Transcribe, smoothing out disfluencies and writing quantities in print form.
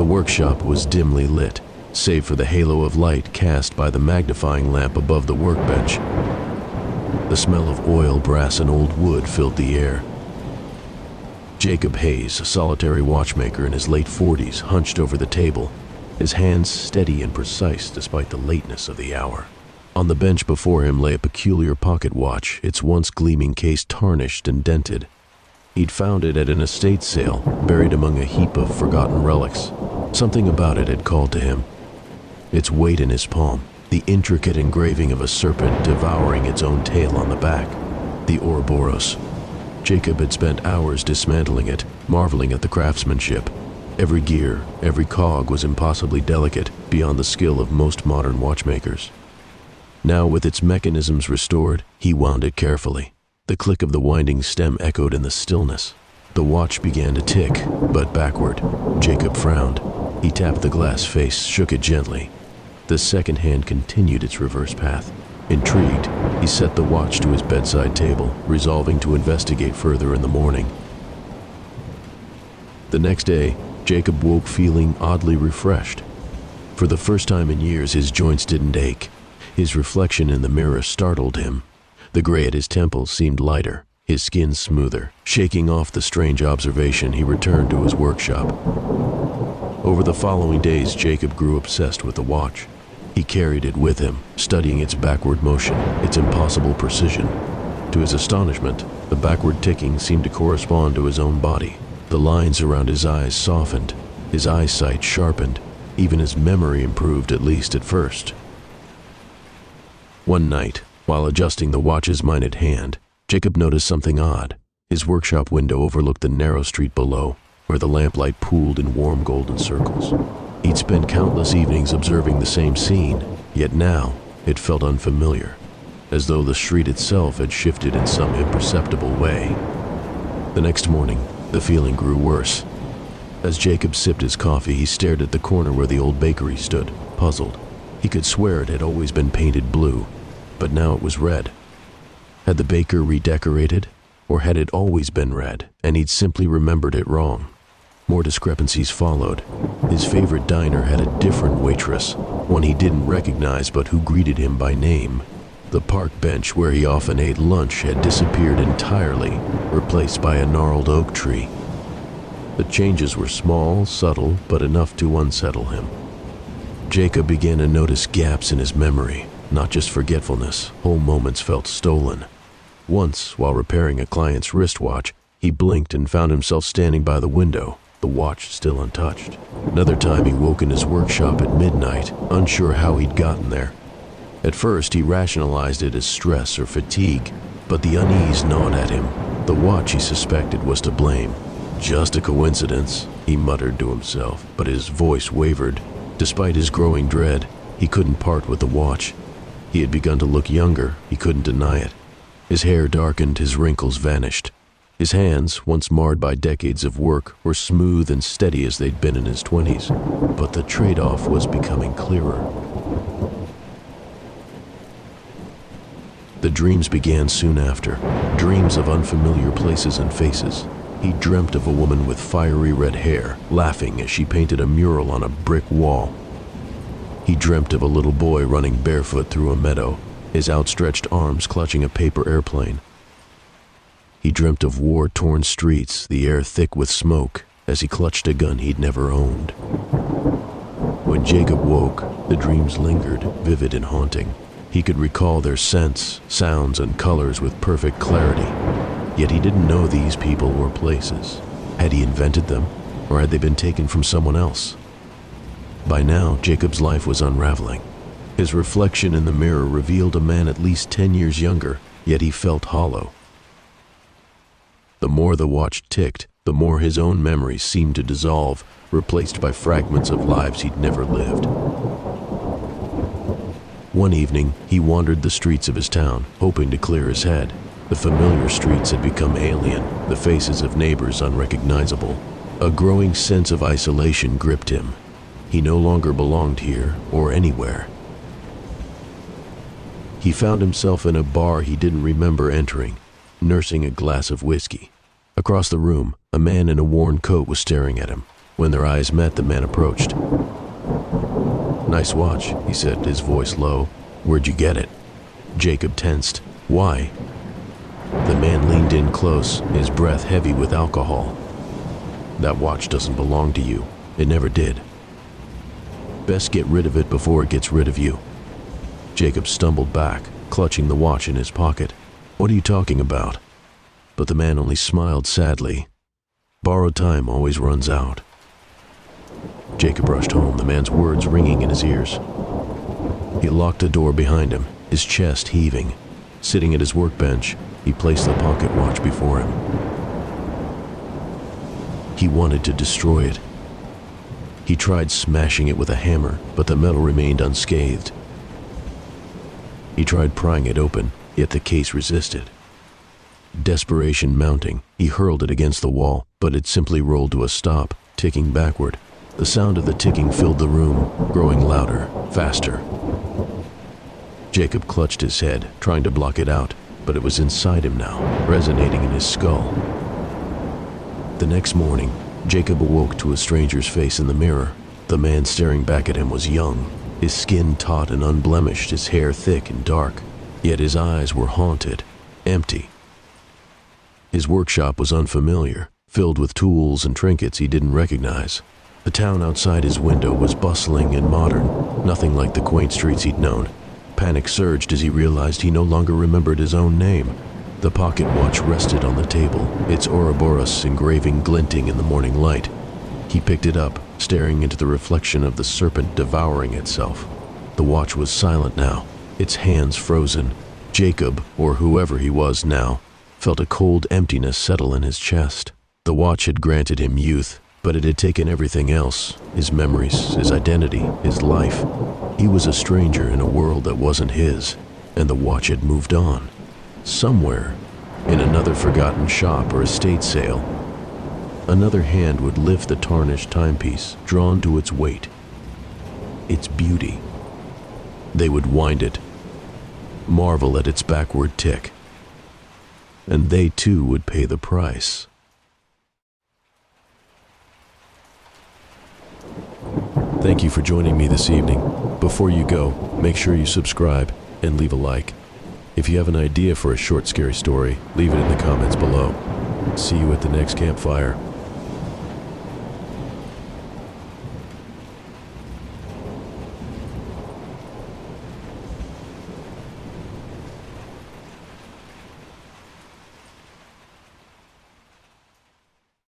The workshop was dimly lit, save for the halo of light cast by the magnifying lamp above the workbench. The smell of oil, brass, and old wood filled the air. Jacob Hayes, a solitary watchmaker in his late 40s, hunched over the table, his hands steady and precise despite the lateness of the hour. On the bench before him lay a peculiar pocket watch, its once gleaming case tarnished and dented. He'd found it at an estate sale, buried among a heap of forgotten relics. Something about it had called to him. Its weight in his palm, the intricate engraving of a serpent devouring its own tail on the back, the Ouroboros. Jacob had spent hours dismantling it, marveling at the craftsmanship. Every gear, every cog was impossibly delicate, beyond the skill of most modern watchmakers. Now, with its mechanisms restored, he wound it carefully. The click of the winding stem echoed in the stillness. The watch began to tick, but backward. Jacob frowned. He tapped the glass face, shook it gently. The second hand continued its reverse path. Intrigued, he set the watch to his bedside table, resolving to investigate further in the morning. The next day, Jacob woke feeling oddly refreshed. For the first time in years, his joints didn't ache. His reflection in the mirror startled him. The gray at his temples seemed lighter, his skin smoother. Shaking off the strange observation, he returned to his workshop. Over the following days, Jacob grew obsessed with the watch. He carried it with him, studying its backward motion, its impossible precision. To his astonishment, the backward ticking seemed to correspond to his own body. The lines around his eyes softened, his eyesight sharpened, even his memory improved, at least at first. One night, while adjusting the watch's minute hand, Jacob noticed something odd. His workshop window overlooked the narrow street below, where the lamplight pooled in warm golden circles. He'd spent countless evenings observing the same scene, yet now it felt unfamiliar, as though the street itself had shifted in some imperceptible way. The next morning, the feeling grew worse. As Jacob sipped his coffee, he stared at the corner where the old bakery stood, puzzled. He could swear it had always been painted blue, but now it was red. Had the baker redecorated, or had it always been red, and he'd simply remembered it wrong? More discrepancies followed. His favorite diner had a different waitress, one he didn't recognize but who greeted him by name. The park bench where he often ate lunch had disappeared entirely, replaced by a gnarled oak tree. The changes were small, subtle, but enough to unsettle him. Jacob began to notice gaps in his memory, not just forgetfulness. Whole moments felt stolen. Once, while repairing a client's wristwatch, he blinked and found himself standing by the window, the watch still untouched. Another time he woke in his workshop at midnight, unsure how he'd gotten there. At first he rationalized it as stress or fatigue, but the unease gnawed at him. The watch, he suspected, was to blame. Just a coincidence, he muttered to himself, but his voice wavered. Despite his growing dread, he couldn't part with the watch. He had begun to look younger, he couldn't deny it. His hair darkened, his wrinkles vanished. His hands, once marred by decades of work, were smooth and steady as they'd been in his 20s. But the trade-off was becoming clearer. The dreams began soon after, dreams of unfamiliar places and faces. He dreamt of a woman with fiery red hair, laughing as she painted a mural on a brick wall. He dreamt of a little boy running barefoot through a meadow, his outstretched arms clutching a paper airplane. He dreamt of war-torn streets, the air thick with smoke, as he clutched a gun he'd never owned. When Jacob woke, the dreams lingered, vivid and haunting. He could recall their scents, sounds, and colors with perfect clarity. Yet he didn't know these people or places. Had he invented them, or had they been taken from someone else? By now, Jacob's life was unraveling. His reflection in the mirror revealed a man at least 10 years younger, yet he felt hollow. The more the watch ticked, the more his own memories seemed to dissolve, replaced by fragments of lives he'd never lived. One evening, he wandered the streets of his town, hoping to clear his head. The familiar streets had become alien, the faces of neighbors unrecognizable. A growing sense of isolation gripped him. He no longer belonged here or anywhere. He found himself in a bar he didn't remember entering, nursing a glass of whiskey. Across the room, a man in a worn coat was staring at him. When their eyes met, the man approached. "Nice watch," he said, his voice low. "Where'd you get it?" Jacob tensed. "Why?" The man leaned in close, his breath heavy with alcohol. "That watch doesn't belong to you. It never did. Best get rid of it before it gets rid of you." Jacob stumbled back, clutching the watch in his pocket. "What are you talking about?" But the man only smiled sadly. Borrowed time always runs out. Jacob rushed home, the man's words ringing in his ears. He locked the door behind him, his chest heaving. Sitting at his workbench, he placed the pocket watch before him. He wanted to destroy it. He tried smashing it with a hammer, but the metal remained unscathed. He tried prying it open, yet the case resisted. Desperation mounting, he hurled it against the wall, but it simply rolled to a stop, ticking backward. The sound of the ticking filled the room, growing louder, faster. Jacob clutched his head, trying to block it out, but it was inside him now, resonating in his skull. The next morning, Jacob awoke to a stranger's face in the mirror. The man staring back at him was young, his skin taut and unblemished, his hair thick and dark, yet his eyes were haunted, empty. His workshop was unfamiliar, filled with tools and trinkets he didn't recognize. The town outside his window was bustling and modern, nothing like the quaint streets he'd known. Panic surged as he realized he no longer remembered his own name. The pocket watch rested on the table, its Ouroboros engraving glinting in the morning light. He picked it up, staring into the reflection of the serpent devouring itself. The watch was silent now, its hands frozen. Jacob, or whoever he was now, felt a cold emptiness settle in his chest. The watch had granted him youth, but it had taken everything else, his memories, his identity, his life. He was a stranger in a world that wasn't his, and the watch had moved on. Somewhere, in another forgotten shop or estate sale, another hand would lift the tarnished timepiece, drawn to its weight, its beauty. They would wind it, marvel at its backward tick, and they too would pay the price. Thank you for joining me this evening. Before you go, make sure you subscribe and leave a like. If you have an idea for a short, scary story, leave it in the comments below. See you at the next campfire.